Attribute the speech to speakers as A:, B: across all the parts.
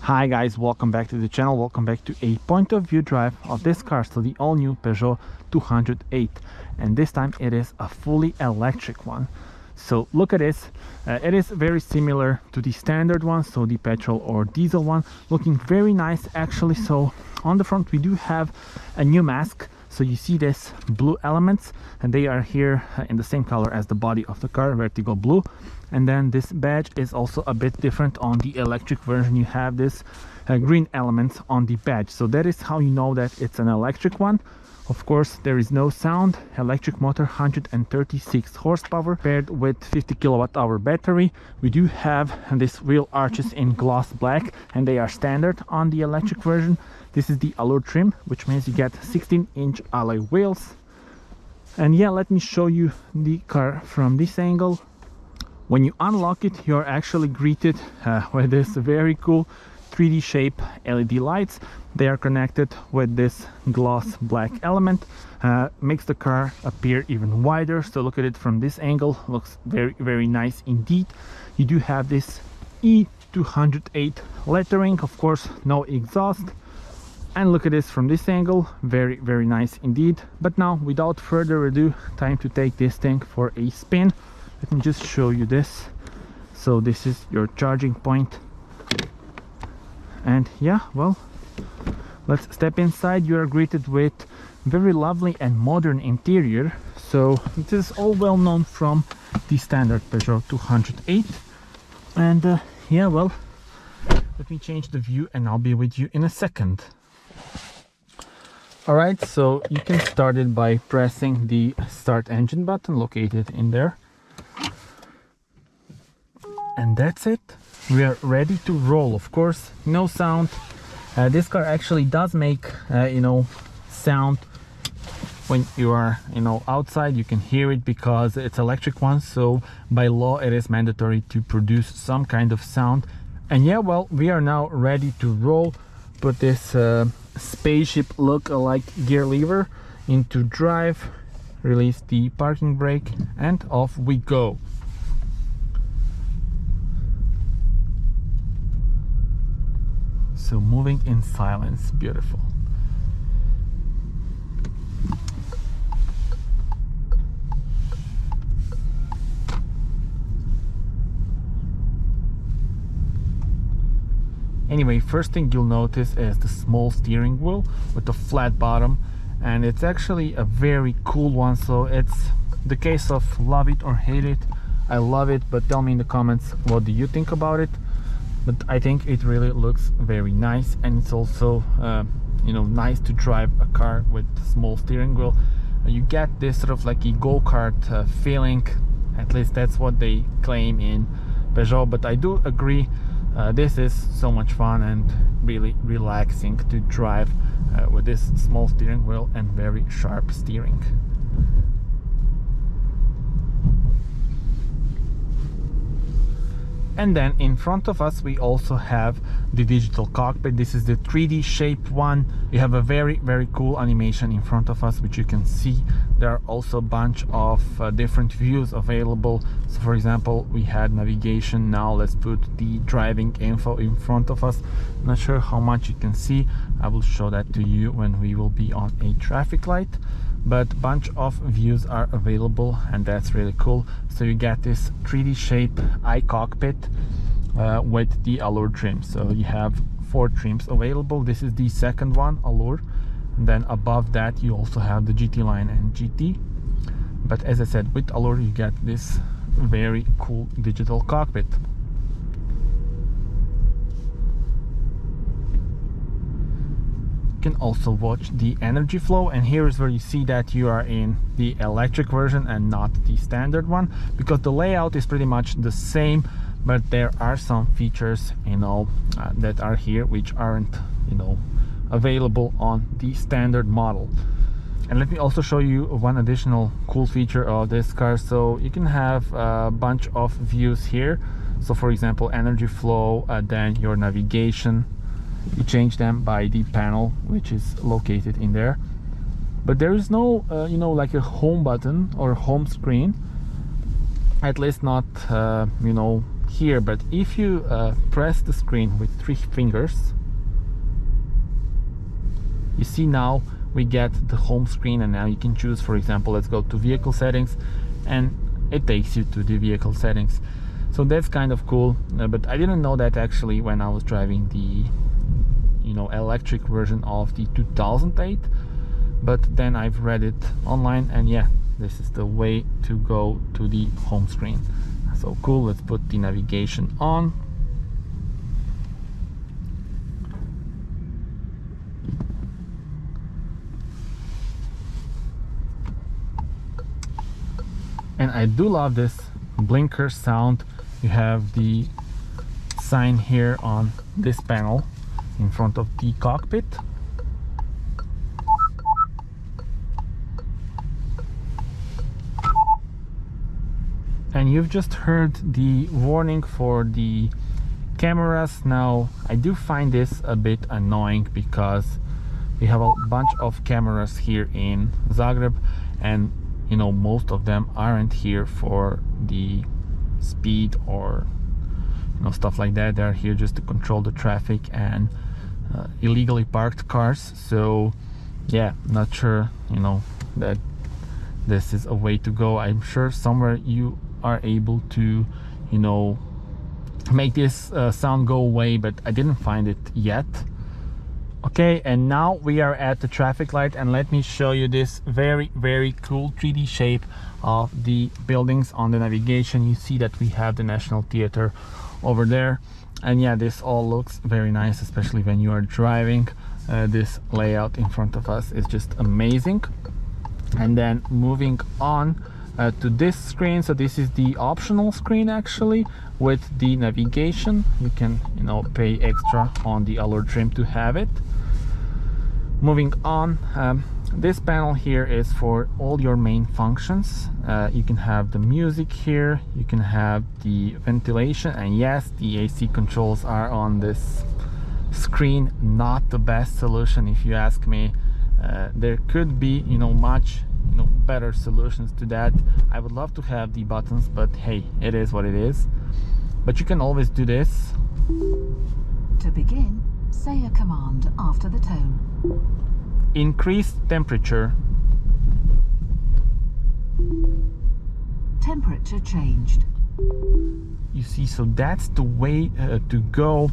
A: Hi guys, welcome back to the channel. Welcome back to a point of view drive of this car, so the all new Peugeot 208, and this time it is a fully electric one. So look at this, it is very similar to the standard one, so the petrol or diesel one, looking very nice actually. So on the front we do have a new mask, so you see this blue elements, and they are here in the same color as the body of the car, Vertigo blue. And then this badge is also a bit different. On the electric version you have this green elements on the badge, so that is how you know that it's an electric one. Of course, there is no sound, electric motor, 136 horsepower paired with 50 kilowatt-hour battery. We do have these wheel arches in gloss black, and they are standard on the electric version. This is the Allure trim, which means you get 16-inch alloy wheels. And yeah, let me show you the car from this angle. When you unlock it, you're actually greeted with this very cool 3D shape LED lights. They are connected with this gloss black element, makes the car appear even wider. So look at it from this angle, looks very nice indeed. You do have this e-208 lettering, of course no exhaust. And look at this from this angle, very nice indeed. But now, without further ado, time to take this thing for a spin. Let me just show you this. So this is your charging point, and yeah, well, let's step inside. You are greeted with very lovely and modern interior. So this is all well known from the standard Peugeot 208. And yeah, well, let me change the view and I'll be with you in a second. Alright, so you can start it by pressing the start engine button located in there. And that's it. We are ready to roll. Of course, no sound. This car actually does make sound when you are outside. You can hear it because it's electric one, so by law it is mandatory to produce some kind of sound. And yeah, well, we are now ready to roll. Put this spaceship look-alike gear lever into drive, release the parking brake, and off we go. So moving in silence, beautiful. Anyway, first thing you'll notice is the small steering wheel with the flat bottom, and it's actually a very cool one. So it's the case of love it or hate it. I love it, but tell me in the comments, what do you think about it? But I think it really looks very nice, and it's also nice to drive a car with small steering wheel. You get this sort of like a go-kart feeling, at least that's what they claim in Peugeot. But I do agree, this is so much fun and really relaxing to drive with this small steering wheel and very sharp steering. And then in front of us we also have the digital cockpit. This is the 3D shaped one. We have a very cool animation in front of us, which you can see. There are also a bunch of different views available. So for example, we had navigation. Now let's put the driving info in front of us. Not sure how much you can see. I will show that to you when we will be on a traffic light. But bunch of views are available, and that's really cool. So you get this 3D shape i-cockpit with the Allure trim. So you have 4 trims available. This is the second one, Allure, and then above that you also have the GT line and GT. But as I said, with Allure you get this very cool digital cockpit. Can also watch the energy flow, and here is where you see that you are in the electric version and not the standard one, because the layout is pretty much the same, but there are some features that are here which aren't available on the standard model. And let me also show you one additional cool feature of this car. So you can have a bunch of views here. So for example, energy flow, then your navigation. You change them by the panel which is located in there, but there is no like a home button or home screen, at least not here, but if you press the screen with 3 fingers, you see now we get the home screen, and now you can choose, for example, let's go to vehicle settings, and it takes you to the vehicle settings. So that's kind of cool, but I didn't know that actually when I was driving the electric version of the 2008, but then I've read it online, and yeah, this is the way to go to the home screen. So cool. Let's put the navigation on. And I do love this blinker sound. You have the sign here on this panel in front of the cockpit. And you've just heard the warning for the cameras. Now, I do find this a bit annoying because we have a bunch of cameras here in Zagreb, and most of them aren't here for the speed or stuff like that. They're here just to control the traffic and illegally parked cars. So yeah, not sure that this is a way to go. I'm sure somewhere you are able to make this sound go away, but I didn't find it yet. Okay, and now we are at the traffic light, and let me show you this very, very cool 3D shape of the buildings on the navigation. You see that we have the National Theatre over there, and yeah, this all looks very nice, especially when you are driving. This layout in front of us is just amazing. And then moving on to this screen, so this is the optional screen actually with the navigation. You can pay extra on the Allure trim to have it. Moving on, this panel here is for all your main functions. You can have the music here, you can have the ventilation, and yes, the AC controls are on this screen. Not the best solution if you ask me. There could be much better solutions to that. I would love to have the buttons, but hey, it is what it is. But you can always do this.
B: To begin, say a command after the tone.
A: Increase temperature.
B: Temperature changed.
A: You see, so that's the way to go,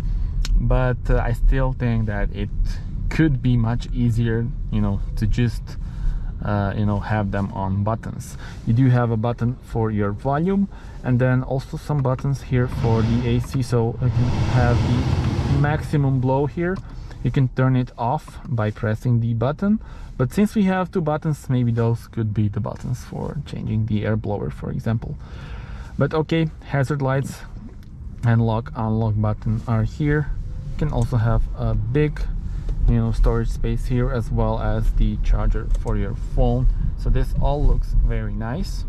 A: but I still think that it could be much easier to just have them on buttons. You do have a button for your volume, and then also some buttons here for the AC. So you can have the maximum blow here. You can turn it off by pressing the button, but since we have 2 buttons, maybe those could be the buttons for changing the air blower, for example. But okay, hazard lights and lock unlock button are here. You can also have a big storage space here, as well as the charger for your phone. So this all looks very nice.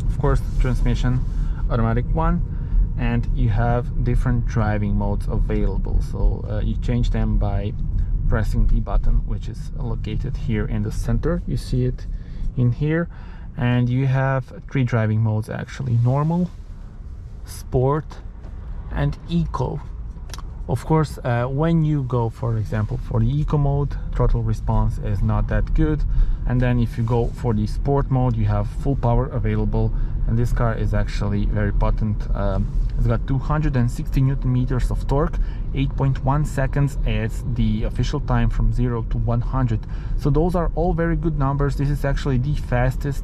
A: Of course, transmission automatic one, and you have different driving modes available. So you change them by pressing the button, which is located here in the center. You see it in here. And you have 3 driving modes actually: normal, sport, and eco. Of course, when you go, for example, for the eco mode, throttle response is not that good. And then if you go for the sport mode, you have full power available, and this car is actually very potent. It's got 260 Newton meters of torque, 8.1 seconds is the official time from 0 to 100. So those are all very good numbers. This is actually the fastest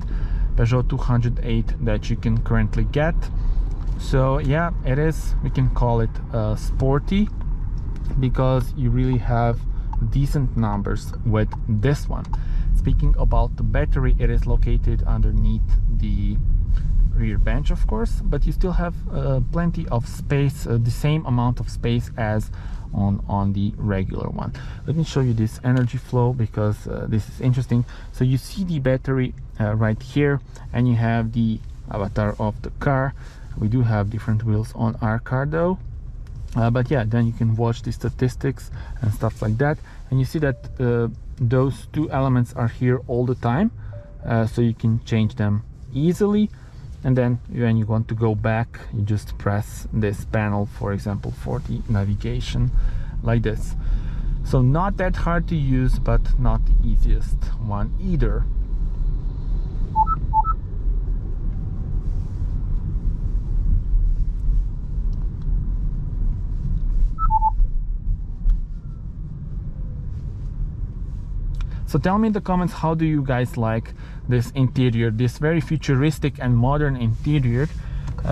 A: Peugeot 208 that you can currently get. So yeah, it is, we can call it sporty, because you really have decent numbers with this one. Speaking about the battery, it is located underneath the rear bench, of course, but you still have plenty of space, the same amount of space as on the regular one. Let me show you this energy flow, because this is interesting. So you see the battery right here, and you have the avatar of the car. We do have different wheels on our car though, but yeah, then you can watch the statistics and stuff like that. and you see that those two elements are here all the time, so you can change them easily. And then when you want to go back, you just press this panel, for example, for the navigation, like this. So not that hard to use, but not the easiest one either. So tell me in the comments, how do you guys like this interior, this very futuristic and modern interior,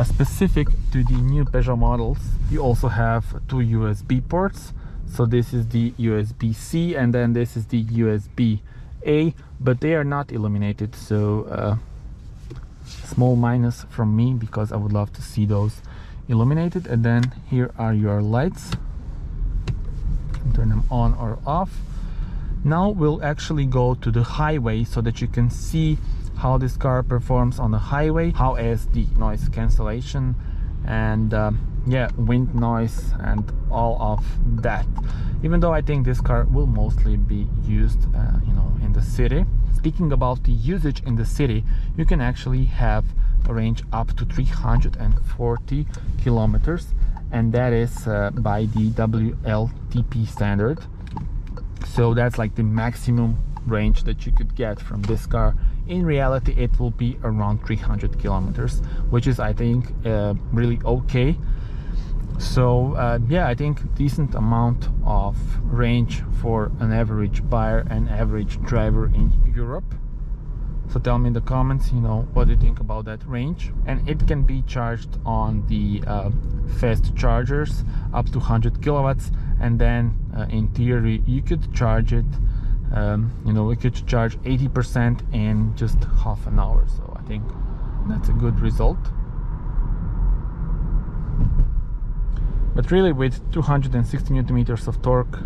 A: specific to the new Peugeot models. You also have two USB ports. So this is the USB-C and then this is the USB-A, but they are not illuminated. So small minus from me, because I would love to see those illuminated. And then here are your lights. Turn them on or off. Now we'll actually go to the highway so that you can see how this car performs on the highway, how is the noise cancellation and yeah, wind noise and all of that. Even though I think this car will mostly be used you know, in the city. Speaking about the usage in the city, you can actually have a range up to 340 kilometers, and that is by the WLTP standard. So that's like the maximum range that you could get from this car. In reality, it will be around 300 kilometers, which is, I think, really okay. So yeah, I think decent amount of range for an average buyer and average driver in Europe. So tell me in the comments, you know, what do you think about that range? And it can be charged on the fast chargers up to 100 kilowatts, and then in theory you could charge it, you know, we could charge 80% in just half an hour. So I think that's a good result. But really, with 260 Newton meters of torque,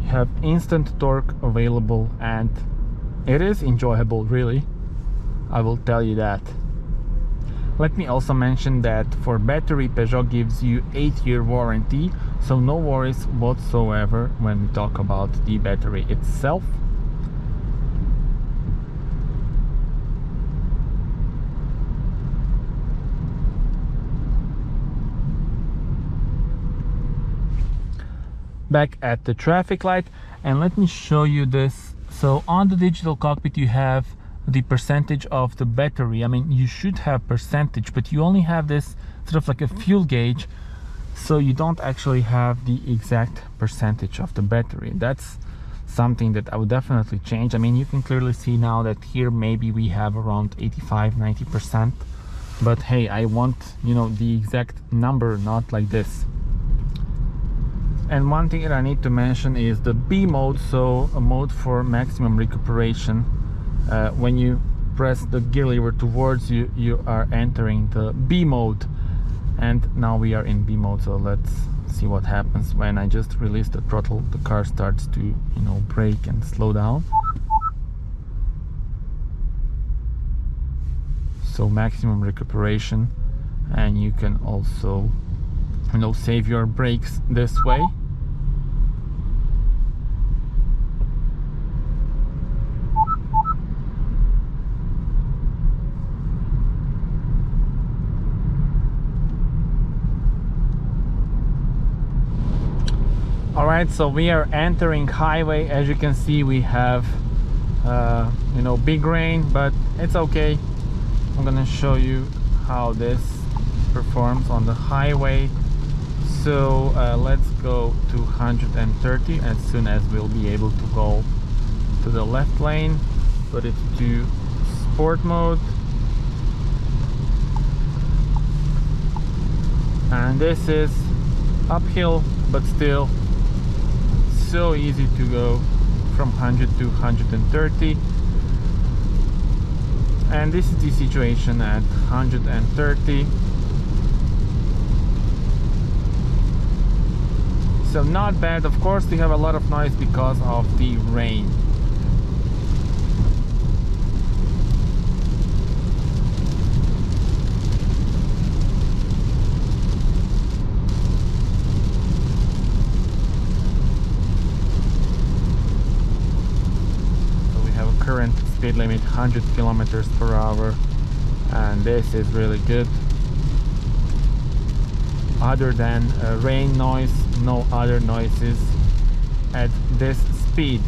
A: you have instant torque available, and it is enjoyable, really. I will tell you that. Let me also mention that for battery, Peugeot gives you 8-year warranty, so no worries whatsoever when we talk about the battery itself. Back at the traffic light, and let me show you this. So on the digital cockpit you have the percentage of the battery. I mean, you should have percentage, but you only have this sort of like a fuel gauge, so you don't actually have the exact percentage of the battery. That's something that I would definitely change. I mean, you can clearly see now that here maybe we have around 85-90%, but hey, I want, you know, the exact number, not like this. And one thing that I need to mention is the B mode, so a mode for maximum recuperation. When you press the gear lever towards you, you are entering the B mode. And now we are in B mode, so let's see what happens when I just release the throttle. The car starts to, you know, brake and slow down. So maximum recuperation, and you can also, you know, save your brakes this way. Alright, so we are entering highway. As you can see, we have you know, big rain, but it's okay. I'm gonna show you how this performs on the highway. So let's go to 130 as soon as we'll be able to go to the left lane. Put it to sport mode, and this is uphill, but still so easy to go from 100 to 130. And this is the situation at 130. So not bad. Of course we have a lot of noise because of the rain. speed limit 100 kilometers per hour, and this is really good. Other than rain noise, no other noises at this speed.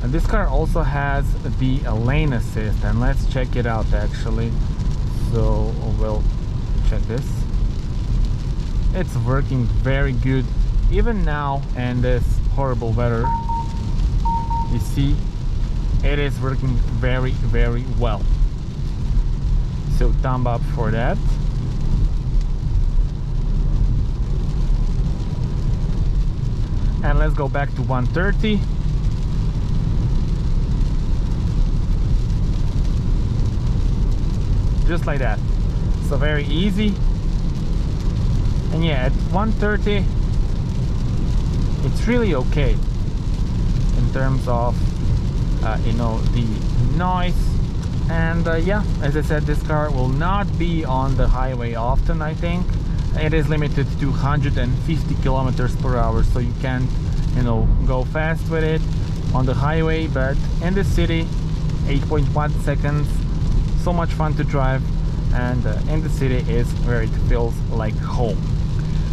A: And this car also has the lane assist, and let's check it out actually. So we'll check this. It's working very good even now in this horrible weather. You see, it is working very, very well. So thumb up for that. And let's go back to 130. Just like that. So very easy. And yeah, at 130 it's really okay in terms of you know, the noise. And yeah, as I said, this car will not be on the highway often. I think it is limited to 150 kilometers per hour, so you can't, you know, go fast with it on the highway, but in the city 8.1 seconds, so much fun to drive, and in the city is where it feels like home.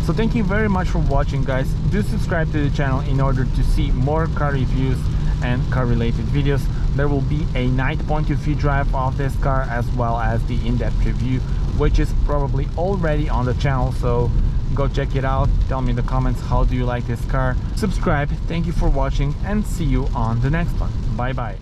A: So thank you very much for watching, guys. Do subscribe to the channel in order to see more car reviews and car related videos. There will be a night point of view drive of this car, as well as the in-depth review, which is probably already on the channel, so go check it out. Tell me in the comments, how do you like this car? Subscribe. Thank you for watching, and see you on the next one. Bye bye.